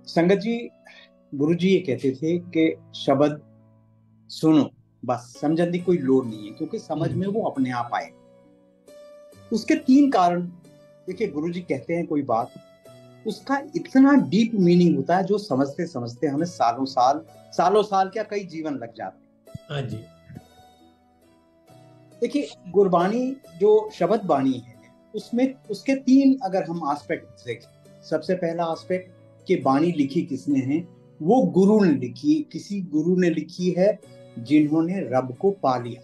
संगत जी, गुरु जी ये कहते थे कि शब्द सुनो, बस समझने की कोई लोड़ नहीं है, क्योंकि समझ में वो अपने आप आए। उसके तीन कारण देखिए, गुरु जी कहते हैं कोई बात, उसका इतना डीप मीनिंग होता है जो समझते समझते हमें सालों साल क्या कई जीवन लग जाते हैं। हाँ जी। देखिए, गुरबानी जो शब्द बानी है उसमें उसके तीन अगर हम एस्पेक्ट देखें, सबसे पहला एस्पेक्ट कि बानी लिखी किसने है, वो गुरु ने लिखी, किसी गुरु ने लिखी है जिन्होंने रब को पा लिया,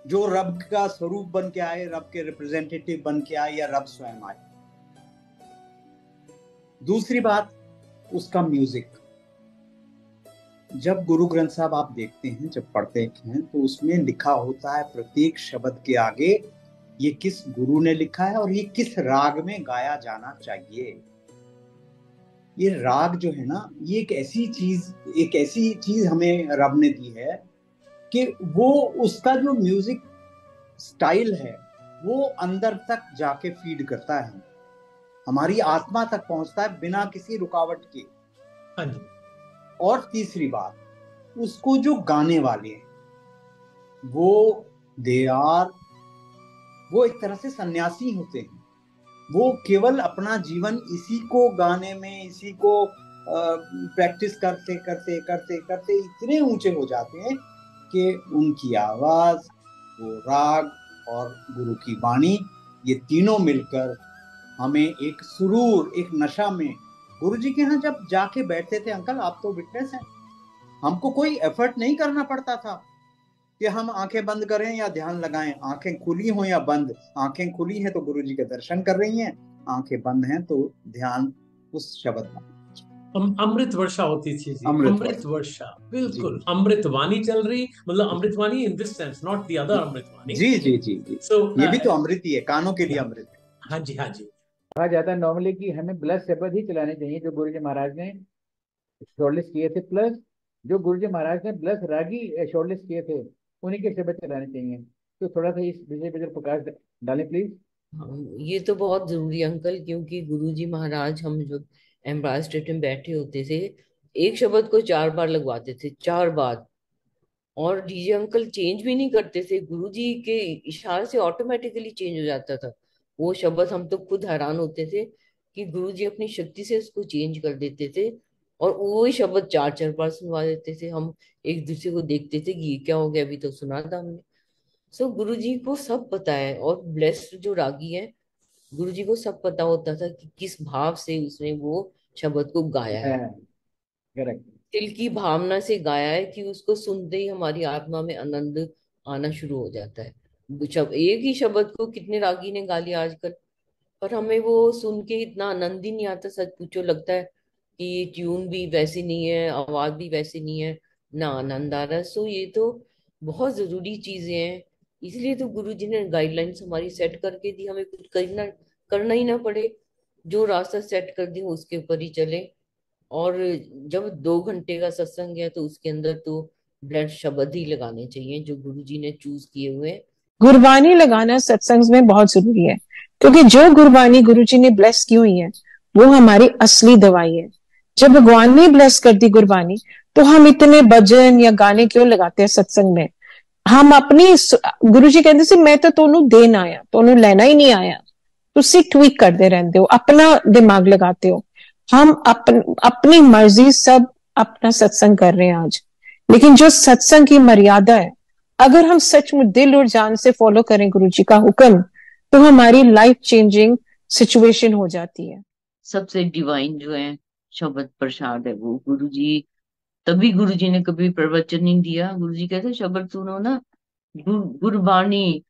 जो रब का स्वरूप बन के आए, रब के रिप्रेजेंटेटिव बन के आए या रब स्वयं आए। दूसरी बात, उसका म्यूजिक। जब गुरु ग्रंथ साहब आप देखते हैं, जब पढ़ते हैं, तो उसमें लिखा होता है प्रत्येक शब्द के आगे ये किस गुरु ने लिखा है और ये किस राग में गाया जाना चाहिए। ये राग जो है ना, ये एक ऐसी चीज हमें रब ने दी है कि वो उसका जो म्यूजिक स्टाइल है वो अंदर तक जाके फीड करता है, हमारी आत्मा तक पहुंचता है बिना किसी रुकावट के। हाँ जी। और तीसरी बात, उसको जो गाने वाले हैं वो दे आर वो एक तरह से सन्यासी होते हैं। वो केवल अपना जीवन इसी को गाने में, इसी को प्रैक्टिस करते करते करते करते इतने ऊंचे हो जाते हैं कि उनकी आवाज, वो राग और गुरु की वाणी, ये तीनों मिलकर हमें एक सुरूर, एक नशा में। गुरु जी के यहाँ जब जाके बैठते थे, अंकल आप तो विटनेस हैं, हमको कोई एफर्ट नहीं करना पड़ता था कि हम आंखें बंद करें या ध्यान लगाएं। आंखें खुली हो या बंद, आंखें खुली हैं तो गुरु जी के दर्शन कर रही हैं, आंखें बंद हैं तो ध्यान उस शब्द में। अमृत वर्षा होती थी जी, अमृत अमृत वर्ष। वर्षा, जी बिल्कुल अमृत वाणी चल रही, मतलब Amrit Vani in this sense, not the other Amrit Vani. जी जी जी जी, सो ये भी तो अमृत ही है, कानों के लिए अमृत है हाँ जी। जी, हाँ जी। कहा जाता है नॉर्मली कि हमें ब्लस शब्द ही चलाने चाहिए जो गुरु जी महाराज ने शॉर्टलिस्ट किए थे, प्लस जो गुरु जी महाराज ने ब्लस रागी शॉर्टलिस्ट किए थे उन्हीं के शब्द चलाने चाहिए। तो थोड़ा सा इस विषय पर प्रकाश डालें प्लीज। हाँ, ये तो बहुत जरूरी है अंकल, क्योंकि गुरुजी महाराज हम जब एम्ब्रास स्टेट में बैठे होते थे, एक शब्द को 4 बार लगवाते थे, 4 बार। और डीजे अंकल चेंज भी नहीं करते थे, गुरुजी के इशारे से ऑटोमेटिकली चेंज हो जाता था वो शब्द। हम तो खुद हैरान होते थे कि गुरुजी अपनी शक्ति से उसको चेंज कर देते थे, और वही शब्द 4 4 बार सुनवा देते थे। हम एक दूसरे को देखते थे कि ये क्या हो गया, अभी तो सुना था हमने। सो गुरुजी को सब पता है, और ब्लेस्ड जो रागी है, गुरुजी को सब पता होता था कि किस भाव से उसने वो शब्द को गाया है। करेक्ट। दिल की भावना से गाया है कि उसको सुनते ही हमारी आत्मा में आनंद आना शुरू हो जाता है। जब एक ही शब्द को कितने रागी ने गा लिया आजकल, पर हमें वो सुन के इतना आनंद ही नहीं आता, सच पूछो। लगता है कि ये ट्यून भी वैसी नहीं है, आवाज भी वैसी नहीं है, ना आनंद आ रहा है। सो ये तो बहुत जरूरी चीजें हैं। इसलिए तो गुरु जी ने गाइडलाइंस हमारी सेट करके दी, हमें कुछ करना करना ही ना पड़े। जो रास्ता सेट कर दी उसके ऊपर ही चले। और जब 2 घंटे का सत्संग है तो उसके अंदर तो ब्लड शब्द ही लगाने चाहिए जो गुरु जी ने चूज किए हुए हैं। गुरबानी लगाना सत्संग में बहुत जरूरी है, क्योंकि जो गुरबानी गुरु जी ने ब्लेस की हुई है वो हमारी असली दवाई है। जब भगवान ने ब्लेस कर दी गुरबानी, तो हम इतने भजन या गाने क्यों लगाते हैं सत्संग में? हम अपनी, गुरु जी कहते से मैं तो तोनू देन आया, तोनू लेना ही नहीं आया। तुसी ट्वीक करते रहते हो, अपना दिमाग लगाते हो। हम अपनी मर्जी सब अपना सत्संग कर रहे हैं आज, लेकिन जो सत्संग की मर्यादा है, अगर हम सचमुच दिल और जान से फॉलो करें गुरु जी का हुक्म, तो हमारी लाइफ चेंजिंग सिचुएशन हो जाती है। सबसे डिवाइन जो है शब्द प्रसाद है वो गुरु जी। तभी गुरु जी ने कभी प्रवचन नहीं दिया। गुरु जी कहते शब्द सुनो ना, गुरबाणी,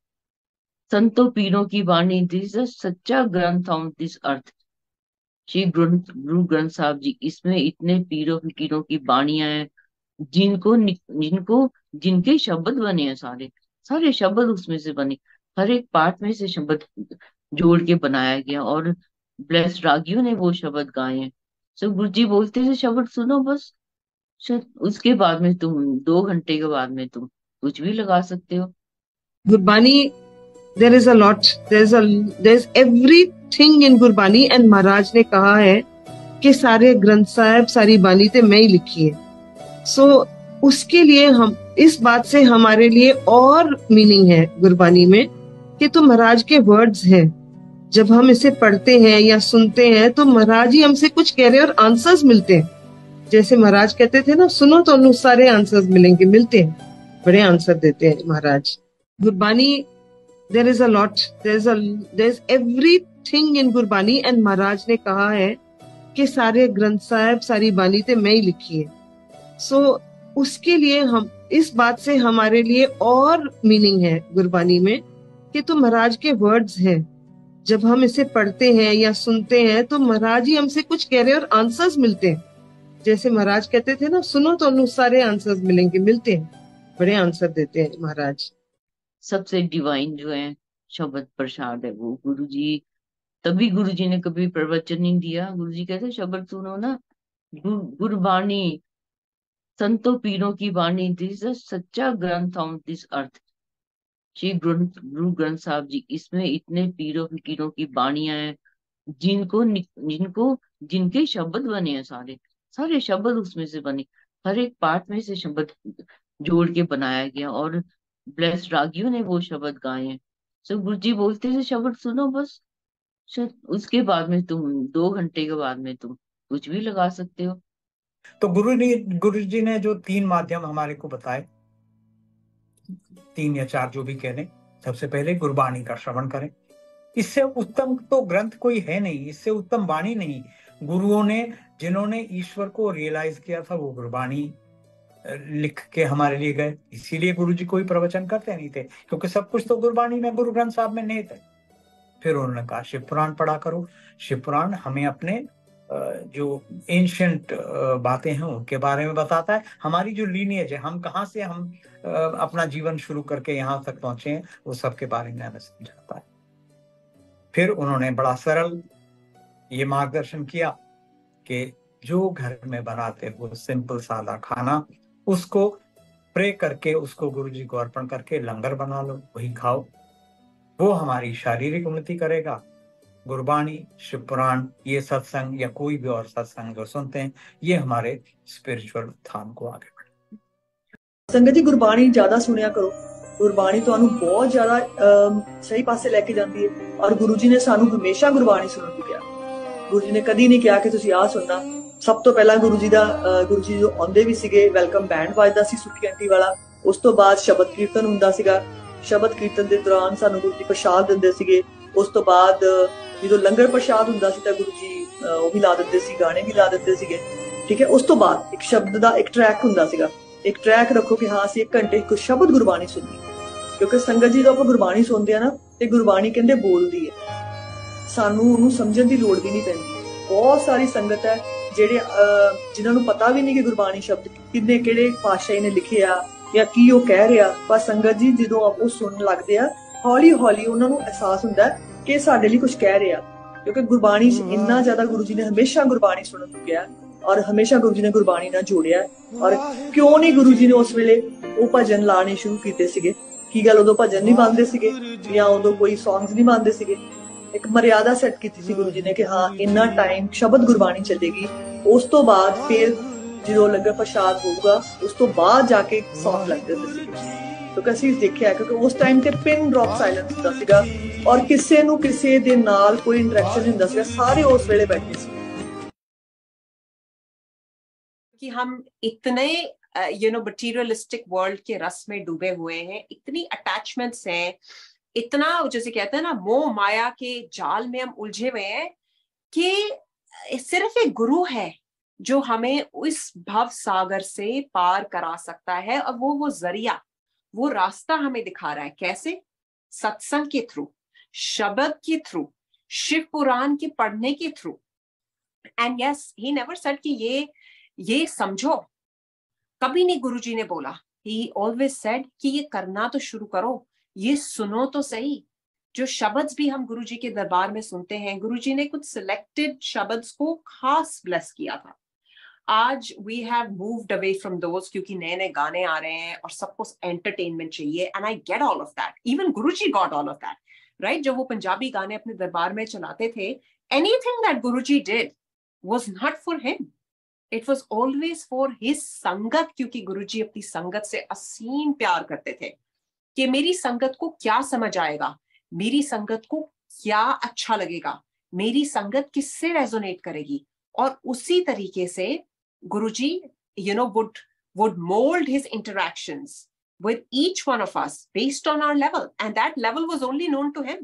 संतों पीरों की वाणी, दिस इज सच्चा ग्रंथ on this earth. Shri Guru Granth साहब जी, इसमें इतने पीरों फकीरों की वाणियां हैं जिनको जिनको जिनके शब्द बने हैं, सारे सारे शब्द उसमें से बने, हर एक पार्ट में से शब्द जोड़ के बनाया गया, और ब्लेस्ड रागियों ने वो शब्द गाए हैं। सो गुरु जी बोलते थे शब्द सुनो बस, उसके बाद में तुम 2 घंटे के बाद में तुम कुछ भी लगा सकते हो। Gurbani, there is a lot, there's everything in Gurbani, and महाराज ने कहा है कि सारे ग्रंथ साहब सारी बानी ते मैं ही लिखी है। सो उसके लिए हम इस बात से हमारे लिए और मीनिंग है गुरबानी में कि तो महाराज के वर्ड्स हैं। जब हम इसे पढ़ते हैं या सुनते हैं तो महाराज ही हमसे कुछ कह रहे हैं और आंसर्स मिलते हैं। जैसे महाराज कहते थे ना, सुनो तो उन्हें सारे आंसर्स मिलेंगे, मिलते हैं, बड़े आंसर देते हैं महाराज। Gurbani, there is a lot, there is everything in Gurbani. And महाराज ने कहा है कि सारे ग्रंथ साहब सारी बानी ते मैं ही लिखी है। सो उसके लिए हम इस बात से हमारे लिए और मीनिंग है गुरबानी में कि तो महाराज के वर्ड्स हैं। जब हम इसे पढ़ते हैं या सुनते हैं तो महाराज ही हमसे कुछ कह रहे हैं और आंसर्स मिलते हैं। जैसे महाराज कहते थे ना, सुनो तो उन्हें सारे आंसर्स मिलेंगे, मिलते हैं, बड़े आंसर देते हैं महाराज। सबसे डिवाइन जो है शब्द प्रसाद है वो गुरु जी। तभी गुरु जी ने कभी प्रवचन नहीं दिया। गुरु जी कहते शब्द सुनो ना, गुरबाणी संतों पीरों की वाणी, दिस इज सच्चा ग्रंथ on this earth. Shri Guru Granth साहब जी, इसमें इतने पीरों फकीरों की बाणियां हैं जिनको जिनके शब्द बने हैं, सारे सारे शब्द उसमें से बने, हर एक पार्ट में से शब्द जोड़ के बनाया गया और ब्लेस्ड रागियों ने वो शब्द गाए हैं। सो गुरु जी बोलते थे शब्द सुनो बस, उसके बाद में तुम 2 घंटे के बाद में तुम कुछ भी लगा सकते हो। तो गुरु जी ने जो 3 माध्यम हमारे को बताए, 3 या 4 जो भी कह लें, सबसे पहले गुरबाणी का श्रवण करें। इससे उत्तम तो ग्रंथ कोई है नहीं, इससे उत्तम वाणी नहीं। गुरुओं ने, जिन्होंने ईश्वर को रियलाइज किया था, वो गुरबाणी लिख के हमारे लिए गए। इसीलिए गुरु जी कोई प्रवचन करते नहीं थे, क्योंकि सब कुछ तो गुरबाणी में, गुरु ग्रंथ साहब में निहित है। फिर उन्होंने कहा शिव पुराण पढ़ा करो। शिव पुराण हमें अपने जो एंशिएंट बातें हैं उनके बारे में बताता है, हमारी जो लीनियज है, हम कहाँ से हम अपना जीवन शुरू करके यहाँ तक पहुंचे हैं, वो सब के बारे में हमें समझाता है। फिर उन्होंने बड़ा सरल ये मार्गदर्शन किया कि जो घर में बनाते हो सिंपल सादा खाना, उसको प्रे करके, उसको गुरु जी को अर्पण करके लंगर बना लो, वही खाओ, वो हमारी शारीरिक उन्नति करेगा। गुरबाणी, शिव पुराण, ये सत्संग या कोई भी और सत्संग जो सुनते हैं, ये हमारे स्पिरिचुअल उत्थान को आगे बढ़े। संगत जी गुरबाणी ज्यादा सुनिया करो। गुरबाणी ਤੁਹਾਨੂੰ ਬਹੁਤ ਜ਼ਿਆਦਾ ਸਹੀ ਪਾਸੇ ਲੈ ਕੇ ਜਾਂਦੀ ਹੈ ਔਰ ਗੁਰੂ ਜੀ ਨੇ ਸਾਨੂੰ ਹਮੇਸ਼ਾ ਗੁਰਬਾਣੀ ਸੁਣਨ ਨੂੰ ਕਿਹਾ। ਗੁਰੂ ਜੀ ਨੇ ਕਦੀ ਨਹੀਂ ਕਿਹਾ ਕਿ ਤੁਸੀਂ ਆਹ ਸੁਣਨਾ। ਸਭ ਤੋਂ ਪਹਿਲਾਂ ਗੁਰੂ ਜੀ ਜੋ ਆਉਂਦੇ ਵੀ ਸੀਗੇ, ਵੈਲਕਮ ਬੈਂਡ ਵੱਜਦਾ ਸੀ ਸੁੱਖੀ ਆਂਟੀ ਵਾਲਾ। ਉਸ ਤੋਂ ਬਾਅਦ ਸ਼ਬਦ ਕੀਰਤਨ ਹੁੰਦਾ ਸੀਗਾ। ਸ਼ਬਦ ਕੀਰਤਨ ਦੇ ਦੌਰਾਨ ਸਾਨੂੰ ਗੁਰੂ ਜੀ ਪ੍ਰਸ਼ਾਦ ਦਿੰਦੇ ਸੀਗੇ। ਉਸ ਤੋਂ ਬਾਅਦ ਜਦੋਂ ਲੰਗਰ ਪ੍ਰਸ਼ਾਦ ਹੁੰਦਾ ਸੀ ਤਾਂ ਗੁਰੂ ਜੀ ਉਹ ਵੀ ਲਾ ਦਿੰਦੇ ਸੀ, ਗਾਣੇ ਵੀ ਲਾ ਦਿੰਦੇ ਸੀਗੇ। ਠੀਕ ਹੈ। ਉਸ ਤੋਂ ਬਾਅਦ ਇੱਕ ਸ਼ਬਦ ਦਾ ਇੱਕ ਟਰੈਕ ਹੁੰਦਾ ਸੀਗਾ। ਇੱਕ ਟਰੈਕ ਰੱਖੋ ਕਿ ਹਾਂ ਅਸੀਂ 1 ਘੰਟੇ ਇੱਕ ਸ਼ਬਦ ਗੁਰਬਾਣੀ ਸੁਣਨੀ, ਕਿਉਂਕਿ ਸੰਗਤ ਜੀ ਜਦੋਂ ਆਪਾਂ ਗੁਰਬਾਣੀ ਸੁਣਦੇ ਆ ਨਾ ਤੇ ਗੁਰਬਾਣੀ ਕਹਿੰਦੇ ਬੋਲਦੀ ਹੈ, ਸਾਨੂੰ ਉਹਨੂੰ ਸਮਝਣ ਦੀ ਲੋੜ ਵੀ ਨਹੀਂ ਪੈਂਦੀ। ਬਹੁਤ ਸਾਰੀ ਸੰਗਤ ਹੈ ਜਿਹੜੇ ਜਿਨ੍ਹਾਂ ਨੂੰ ਪਤਾ ਵੀ ਨਹੀਂ ਕਿ ਗੁਰਬਾਣੀ ਸ਼ਬਦ ਕਿੰਨੇ ਕਿਹੜੇ ਪਾਤਸ਼ਾਹੀ ਨੇ ਲਿਖੇ ਆ ਜਾਂ ਕੀ ਉਹ ਕਹਿ ਰਿਹਾ, ਪਰ ਸੰਗਤ ਜੀ ਜਦੋਂ ਉਹ ਸੁਣਨ ਲੱਗਦੇ ਆ, ਹੌਲੀ ਹੌਲੀ ਉਹਨਾਂ ਨੂੰ ਅਹਿਸਾਸ ਹੁੰਦਾ ਕਿ ਸਾਡੇ ਲਈ ਕੁਝ ਕਹਿ ਰਿਹਾ, ਕਿਉਂਕਿ ਗੁਰਬਾਣੀ 'ਚ ਇੰਨਾ ਜ਼ਿਆਦਾ ਗੁਰੂ ਜੀ ਨੇ ਹਮੇਸ਼ਾ ਗੁਰਬਾਣੀ ਸੁਣਨ ਨੂੰ ਕਿਹਾ ਔਰ ਹਮੇਸ਼ਾ ਗੁਰੂ ਜੀ ਨੇ ਗੁਰਬਾਣੀ ਨਾਲ ਜੋੜਿਆ। ਔਰ ਕਿਉਂ ਨਹੀਂ ਗੁਰੂ ਜੀ ਨੇ ਉਸ ਵੇਲੇ ਉਹ ਭਜਨ ਲਾਣੇ ਸ਼ੁਰੂ ਕੀਤੇ ਸੀਗੇ? ਕੀ ਗੱਲ ਉਦੋਂ ਭਜਨ ਨਹੀਂ ਪਾਉਂਦੇ ਸੀਗੇ ਜਾਂ ਉਦੋਂ ਕੋਈ ਸੌਂਗਸ ਨਹੀਂ ਪਾਉਂਦੇ ਸੀਗੇ? ਇੱਕ ਮਰਿਆਦਾ ਸੈੱਟ ਕੀਤੀ ਸੀ ਗੁਰੂ ਜੀ ਨੇ ਕਿ ਹਾਂ ਇੰਨਾ ਟਾਈਮ ਸ਼ਬਦ ਗੁਰਬਾਣੀ ਚੱਲੇਗੀ, ਉਸ ਤੋਂ ਬਾਅਦ ਫਿਰ ਜਦੋਂ ਲੰਗਰ ਪ੍ਰਸ਼ਾਦ ਹੋਊਗਾ ਉਸ ਤੋਂ ਬਾਅਦ ਜਾ ਕੇ ਸੌਂਗ ਲੱਗਦੇ ਹੁੰਦੇ ਸੀ। ਕਿਉਂਕਿ ਅਸੀਂ ਦੇਖਿਆ ਕਿਉਂਕਿ ਉਸ ਟਾਈਮ ਤੇ ਪਿਨ ਡ੍ਰੌਪ ਸਾਇਲੈਂਸ ਹੁੰਦਾ ਸੀਗਾ ਔਰ ਕਿਸੇ ਨੂੰ ਕਿਸੇ ਦੇ ਨਾਲ ਕੋਈ ਇੰਟਰੈਕਸ਼ਨ ਨਹੀਂ ਹੁੰਦਾ ਸੀਗਾ, ਸਾਰੇ ਉਸ ਵੇਲੇ ਬੈਠੇ ਸੀ। कि हम इतने मटीरियलिस्टिक वर्ल्ड के रस में डूबे हुए हैं, इतनी अटैचमेंट्स हैं, इतना जैसे कहते हैं ना मोह माया के जाल में हम उलझे हुए हैं कि सिर्फ एक गुरु है जो हमें उस भव सागर से पार करा सकता है और वो जरिया, वो रास्ता हमें दिखा रहा है। कैसे? सत्संग के थ्रू, शब्द के थ्रू, शिव पुराण के पढ़ने के through. And yes, he never said कि ये समझो, कभी नहीं गुरुजी ने बोला। ही ऑलवेज सेड कि ये करना तो शुरू करो, ये सुनो तो सही। जो शब्द भी हम गुरुजी के दरबार में सुनते हैं, गुरुजी ने कुछ सिलेक्टेड शब्द को खास ब्लेस किया था। आज we have moved away from those, क्योंकि नए नए गाने आ रहे हैं और सबको एंटरटेनमेंट चाहिए। And I get all of that, even Guruji got all of that, right? जब वो पंजाबी गाने अपने दरबार में चलाते थे, anything that Guruji did, was not for him. It was always for his संगत, क्योंकि गुरुजी अपनी संगत से असीम प्यार करते थे कि मेरी संगत को क्या समझ आएगा, मेरी संगत को क्या अच्छा लगेगा, मेरी संगत किससे रेजोनेट करेगी, और उसी तरीके से गुरुजी would mold his interactions with each one of us based on our level, and that level was only known to him.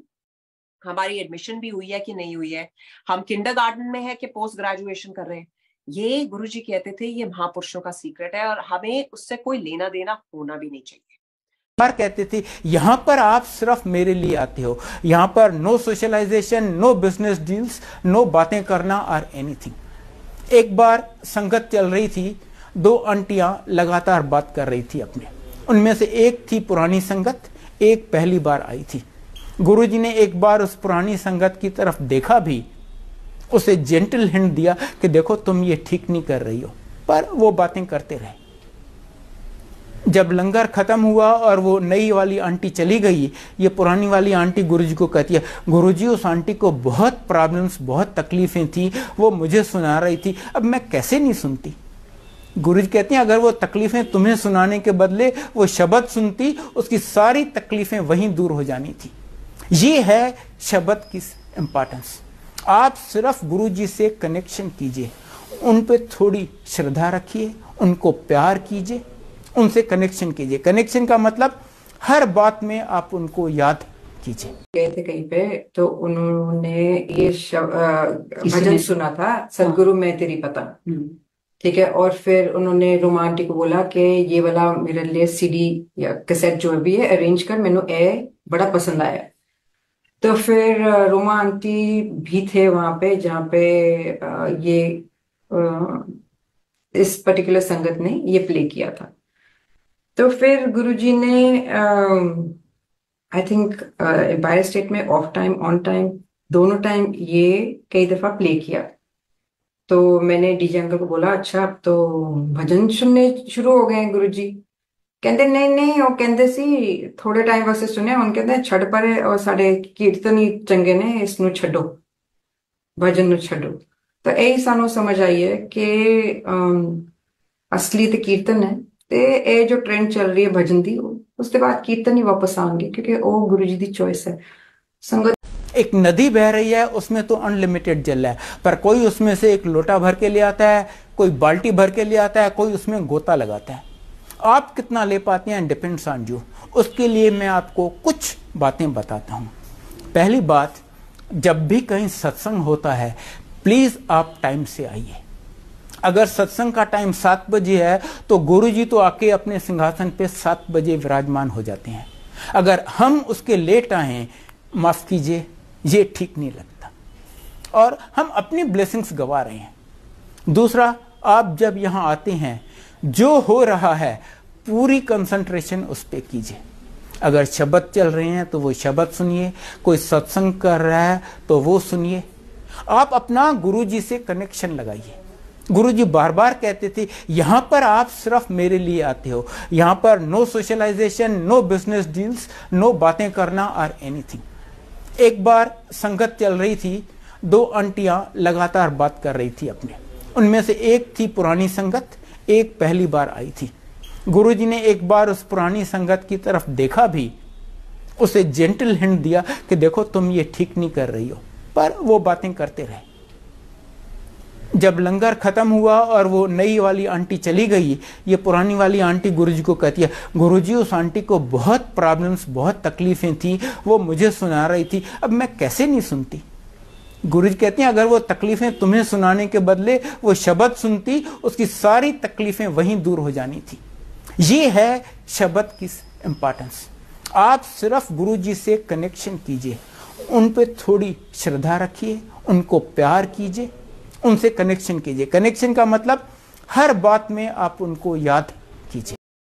हमारी एडमिशन भी हुई है कि नहीं हुई है, हम किंडरगार्टन में है कि पोस्ट ग्रेजुएशन कर रहे हैं, ये गुरुजी कहते थे ये महापुरुषों का सीक्रेट है और हमें उससे कोई लेना देना होना भी नहीं चाहिए। बार कहते थे यहाँ पर आप सिर्फ मेरे लिए आते हो, यहाँ पर no socialization, no business deals, no बातें करना और एनीथिंग। एक बार संगत चल रही थी, 2 आंटियां लगातार बात कर रही थी अपने, उनमें से एक थी पुरानी संगत, एक पहली बार आई थी। गुरुजी ने एक बार उस पुरानी संगत की तरफ देखा भी, उसे जेंटल हिंट दिया कि देखो तुम ये ठीक नहीं कर रही हो, पर वो बातें करते रहे। जब लंगर खत्म हुआ और वो नई वाली आंटी चली गई, ये पुरानी वाली आंटी गुरुजी को कहती है, गुरुजी उस आंटी को बहुत प्रॉब्लम्स, बहुत तकलीफें थी, वो मुझे सुना रही थी, अब मैं कैसे नहीं सुनती। गुरुजी कहते हैं अगर वो तकलीफें तुम्हें सुनाने के बदले वो शब्द सुनती, उसकी सारी तकलीफें वहीं दूर हो जानी थी। ये है शब्द की इंपॉर्टेंस। आप सिर्फ गुरुजी से कनेक्शन कीजिए, उन पे थोड़ी श्रद्धा रखिए, उनको प्यार कीजिए, उनसे कनेक्शन कीजिए। कनेक्शन का मतलब हर बात में आप उनको याद कीजिए। गए थे कहीं पे तो उन्होंने ये भजन सुना था, सदगुरु मैं तेरी पता, ठीक है, और फिर उन्होंने रोमा आंटी को बोला कि ये वाला मेरे लिए सीडी या कैसेट जो भी है अरेंज कर, मैंने ए बड़ा पसंद आया। तो फिर रोमा आंटी भी थे वहां पे जहाँ पे ये इस पर्टिकुलर संगत ने ये प्ले किया था। तो फिर गुरुजी ने आई थिंक एम्पायर स्टेट में ऑफ टाइम ऑन टाइम दोनों टाइम ये कई दफा प्ले किया। तो मैंने डीजे अंकल को बोला अच्छा अब तो भजन सुनने शुरू हो गए हैं गुरुजी। कहते नहीं वो कहते सी थोड़े टाइम वास्ते सुने, उन कहते छड़ परे और साढ़े कीर्तन ही चंगे ने, इसनू छड्डो, भजन नू छड्डो। तो यही सानू समझ आई है कि असली तो कीर्तन है, ते ये जो ट्रेंड चल रही है भजन दी, उसके बाद कीर्तन ही वापस आएंगे क्योंकि वो गुरु जी की चॉइस है। संगत एक नदी बह रही है, उसमें तो अनलिमिटेड जल है, पर कोई उसमें से एक लोटा भर के ले आता है, कोई बाल्टी भर के ले आता है, कोई उसमें गोता लगाता है। आप कितना ले पाते हैं डिपेंड्स ऑन यू। उसके लिए मैं आपको कुछ बातें बताता हूँ। पहली बात, जब भी कहीं सत्संग होता है प्लीज आप टाइम से आइए। अगर सत्संग का टाइम 7 बजे है तो गुरुजी तो आके अपने सिंहासन पे 7 बजे विराजमान हो जाते हैं। अगर हम उसके लेट आए, माफ कीजिए, ये ठीक नहीं लगता और हम अपनी ब्लेसिंग्स गवा रहे हैं। दूसरा, आप जब यहां आते हैं जो हो रहा है पूरी कंसंट्रेशन उस पे कीजिए। अगर शब्द चल रहे हैं तो वो शब्द सुनिए, कोई सत्संग कर रहा है तो वो सुनिए। आप अपना गुरुजी से कनेक्शन लगाइए। गुरुजी बार बार कहते थे यहां पर आप सिर्फ मेरे लिए आते हो, यहां पर no socialization, no business deals, no बातें करना और एनीथिंग। एक बार संगत चल रही थी, 2 आंटियां लगातार बात कर रही थी अपने, उनमें से एक थी पुरानी संगत, एक पहली बार आई थी। गुरुजी ने एक बार उस पुरानी संगत की तरफ देखा भी, उसे जेंटल हिंट दिया कि देखो तुम ये ठीक नहीं कर रही हो, पर वो बातें करते रहे। जब लंगर खत्म हुआ और वो नई वाली आंटी चली गई, ये पुरानी वाली आंटी गुरुजी को कहती है, गुरुजी उस आंटी को बहुत प्रॉब्लम्स, बहुत तकलीफें थी, वो मुझे सुना रही थी, अब मैं कैसे नहीं सुनती। गुरुजी कहते हैं अगर वो तकलीफें तुम्हें सुनाने के बदले वो शब्द सुनती, उसकी सारी तकलीफें वहीं दूर हो जानी थी। ये है शब्द की इंपॉर्टेंस। आप सिर्फ गुरुजी से कनेक्शन कीजिए, उन पे थोड़ी श्रद्धा रखिए, उनको प्यार कीजिए, उनसे कनेक्शन कीजिए। कनेक्शन का मतलब हर बात में आप उनको याद